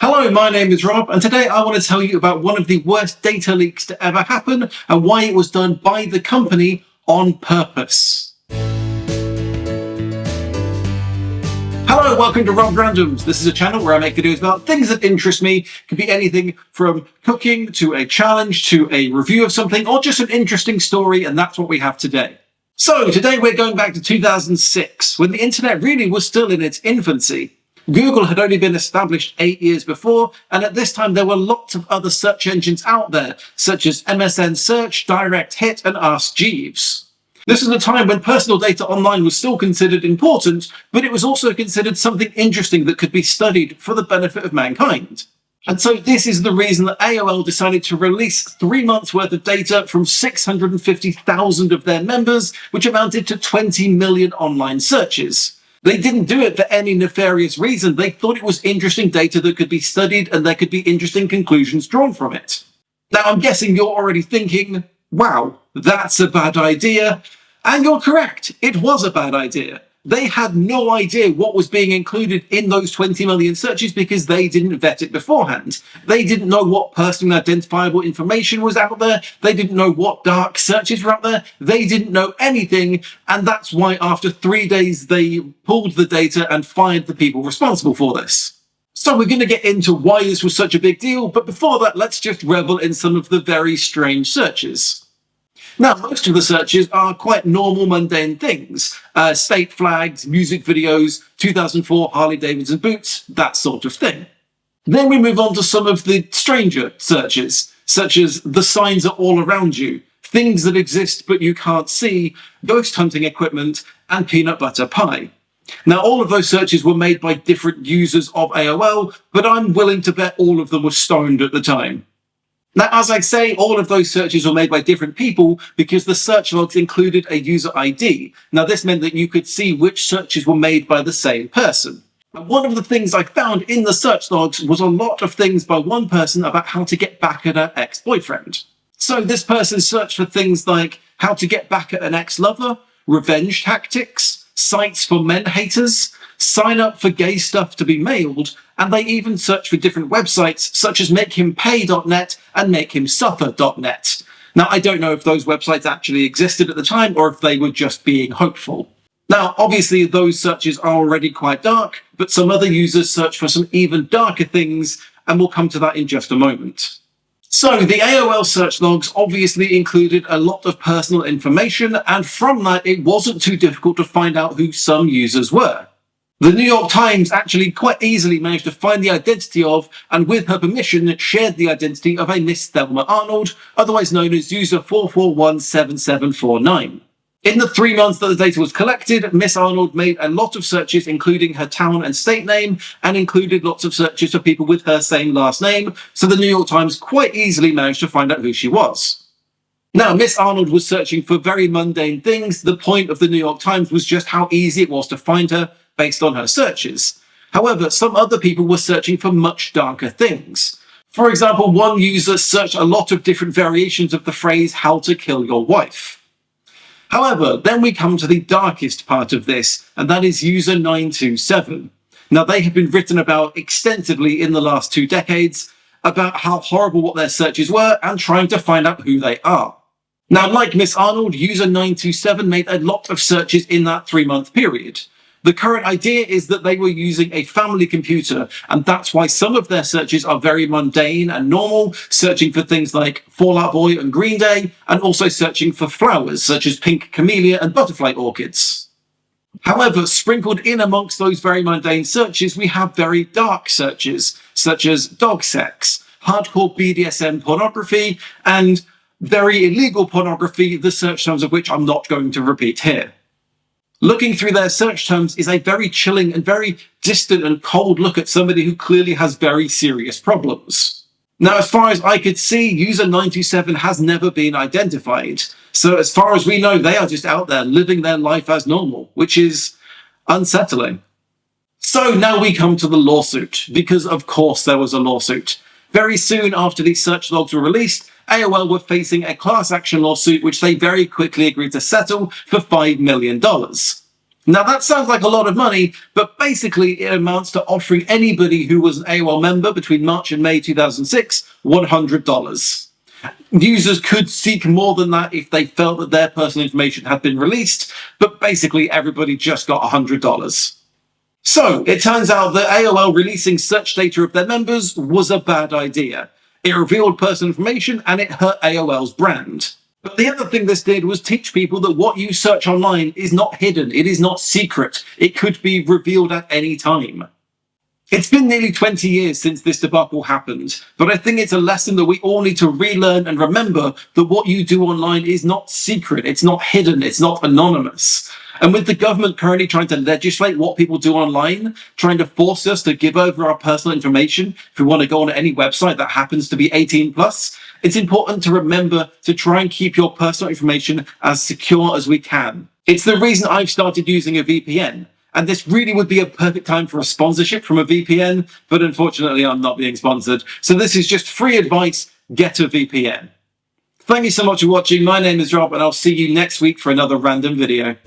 Hello, my name is Rob, and today I want to tell you about one of the worst data leaks to ever happen and why it was done by the company on purpose. Hello, welcome to Rob Randoms. This is a channel where I make videos about things that interest me. It could be anything from cooking to a challenge to a review of something or just an interesting story, and that's what we have today. So today we're going back to 2006, when the internet really was still in its infancy. Google had only been established 8 years before, and at this time there were lots of other search engines out there, such as MSN Search, Direct Hit, and Ask Jeeves. This was a time when personal data online was still considered important, but it was also considered something interesting that could be studied for the benefit of mankind. And so this is the reason that AOL decided to release 3 months worth of data from 650,000 of their members, which amounted to 20 million online searches. They didn't do it for any nefarious reason. They thought it was interesting data that could be studied and there could be interesting conclusions drawn from it. Now, I'm guessing you're already thinking, wow, that's a bad idea. And you're correct. It was a bad idea. They had no idea what was being included in those 20 million searches because they didn't vet it beforehand. They didn't know what personally identifiable information was out there. They didn't know what dark searches were out there. They didn't know anything. And that's why after 3 days, they pulled the data and fired the people responsible for this. So we're going to get into why this was such a big deal. But before that, let's just revel in some of the very strange searches. Now, most of the searches are quite normal, mundane things. State flags, music videos, 2004 Harley-Davidson boots, that sort of thing. Then we move on to some of the stranger searches, such as the signs are all around you, things that exist but you can't see, ghost hunting equipment, and peanut butter pie. Now, all of those searches were made by different users of AOL, but I'm willing to bet all of them were stoned at the time. Now, as I say, all of those searches were made by different people because the search logs included a user ID. Now, this meant that you could see which searches were made by the same person. And one of the things I found in the search logs was a lot of things by one person about how to get back at her ex-boyfriend. So this person searched for things like how to get back at an ex-lover, revenge tactics, sites for men haters, sign up for gay stuff to be mailed, and they even search for different websites such as makehimpay.net and makehimsuffer.net. Now, I don't know if those websites actually existed at the time or if they were just being hopeful. Now, obviously, those searches are already quite dark, but some other users search for some even darker things, and we'll come to that in just a moment. So the AOL search logs obviously included a lot of personal information, and from that, it wasn't too difficult to find out who some users were. The New York Times actually quite easily managed to find the identity of, and with her permission, shared the identity of a Miss Thelma Arnold, otherwise known as user 4417749. In the 3 months that the data was collected, Miss Arnold made a lot of searches, including her town and state name, and included lots of searches for people with her same last name, so the New York Times quite easily managed to find out who she was. Now, Miss Arnold was searching for very mundane things. The point of the New York Times was just how easy it was to find her, based on her searches. However, some other people were searching for much darker things. For example, one user searched a lot of different variations of the phrase, how to kill your wife. However, then we come to the darkest part of this, and that is user 927. Now, they have been written about extensively in the last 2 decades about how horrible what their searches were and trying to find out who they are. Now, like Miss Arnold, user 927 made a lot of searches in that 3-month period. The current idea is that they were using a family computer, and that's why some of their searches are very mundane and normal, searching for things like Fall Out Boy and Green Day, and also searching for flowers such as pink camellia and butterfly orchids. However, sprinkled in amongst those very mundane searches, we have very dark searches, such as dog sex, hardcore BDSM pornography, and very illegal pornography, the search terms of which I'm not going to repeat here. Looking through their search terms is a very chilling and very distant and cold look at somebody who clearly has very serious problems. Now, as far as I could see, user 927 has never been identified. So as far as we know, they are just out there living their life as normal, which is unsettling. So now we come to the lawsuit, because of course there was a lawsuit. Very soon after these search logs were released, AOL were facing a class action lawsuit which they very quickly agreed to settle for $5 million. Now that sounds like a lot of money, but basically it amounts to offering anybody who was an AOL member between March and May 2006 $100. Users could seek more than that if they felt that their personal information had been released, but basically everybody just got $100. So it turns out that AOL releasing such data of their members was a bad idea. It revealed personal information and it hurt AOL's brand. But the other thing this did was teach people that what you search online is not hidden, it is not secret, it could be revealed at any time. It's been nearly 20 years since this debacle happened, but I think it's a lesson that we all need to relearn and remember that what you do online is not secret, it's not hidden, it's not anonymous. And with the government currently trying to legislate what people do online, trying to force us to give over our personal information if we want to go on any website that happens to be 18 plus, it's important to remember to try and keep your personal information as secure as we can. It's the reason I've started using a VPN. And this really would be a perfect time for a sponsorship from a VPN, but unfortunately I'm not being sponsored. So this is just free advice, get a VPN. Thank you so much for watching. My name is Rob and I'll see you next week for another random video.